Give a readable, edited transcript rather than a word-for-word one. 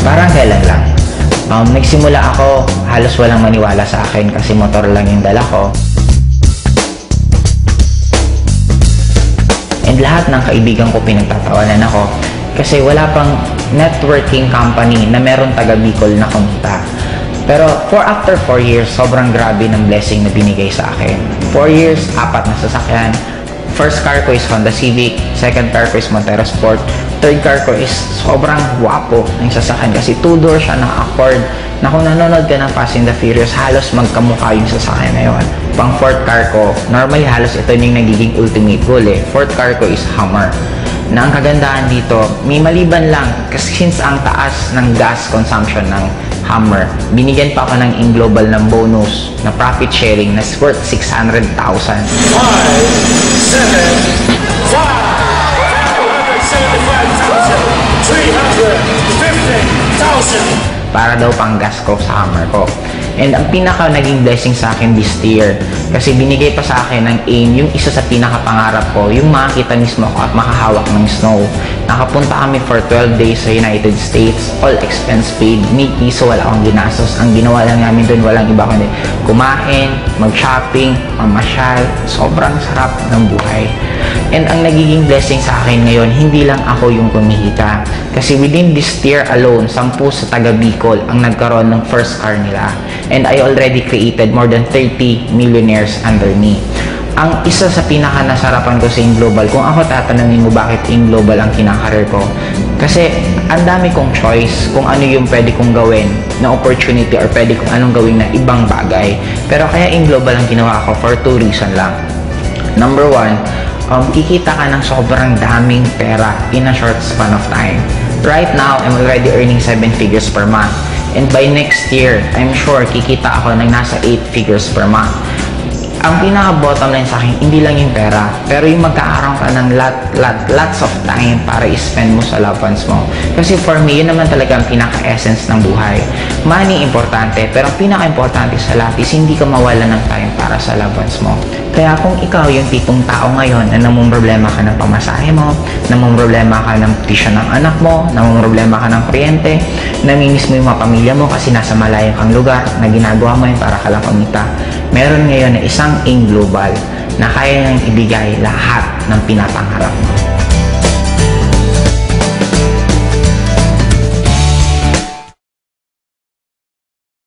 Parang kailan lang. Nagsimula ako, halos walang maniwala sa akin kasi motor lang yung dala ko. And lahat ng kaibigan ko pinagtatawanan ako kasi wala pang networking company na meron taga Bicol na kumita. Pero after 4 years, sobrang grabe ng blessing na binigay sa akin. 4 years, 4 na sasakyan. First car ko is Honda Civic, second car ko is Montero Sport, third car ko is sobrang guwapo ng sasakyan kasi 2-door siya na Accord na kung nanonood ka ng Fast and the Furious, halos magkamukha yung sasakyan na yun. Pang fourth car ko, normally halos ito yung nagiging ultimate goal eh. Fourth car ko is Hummer. Na ang kagandahan dito, may maliban lang kasi since ang taas ng gas consumption ng Hummer, binigyan pa ako ng in-global ng bonus na profit sharing na worth 600,000. 5, 7, 5, 350,000 para daw pang gas ko sa Hummer ko. And ang pinaka naging blessing sa akin this year, kasi binigay pa sa akin ng AIM yung isa sa pinaka-pangarap ko, yung makakita mismo ko at makahawak ng snow. Nakapunta kami for 12 days sa United States, all expense paid, ni piso wala akong ginastos. Ang ginawa lang namin doon, walang iba kundi kumain, mag-shopping, mamasyal, sobrang sarap ng buhay. And ang nagiging blessing sa akin ngayon, hindi lang ako yung kumikita. Kasi within this year alone, 10 sa taga Bicol ang nagkaroon ng first car nila. And I already created more than 30 millionaires under me. Ang isa sa pinaka-nasarapan ko sa InGlobal, kung ako tatanungin mo bakit InGlobal ang kinakareer ko, kasi ang dami kong choice kung ano yung pwede kong gawin na opportunity or pwede kong anong gawin na ibang bagay. Pero kaya InGlobal ang ginawa ko for 2 reasons lang. Number 1, kikita ka ng sobrang daming pera in a short span of time. Right now, I'm already earning 7 figures per month. And by next year, I'm sure kikita ako ng nasa 8 figures per month. Ang pinaka-bottom line sa akin, hindi lang yung pera, pero yung magkakaroon ka ng lots of time para i-spend mo sa loved ones mo. Kasi for me, yun naman talaga ang pinaka-essence ng buhay. Money, importante, pero ang pinaka-importante sa lahat is hindi ka mawala ng time para sa loved ones mo. Kaya kung ikaw yung tipong tao ngayon na namumroblema ka ng pamasahe mo, namumroblema ka ng tuition ng anak mo, namumroblema ka ng kuryente, namimiss mo yung mga pamilya mo kasi nasa malayo kang lugar na ginagawa mo yun para ka lang kumita, meron ngayon na isang InGlobal na kaya nang ibigay lahat ng pinapangarap mo.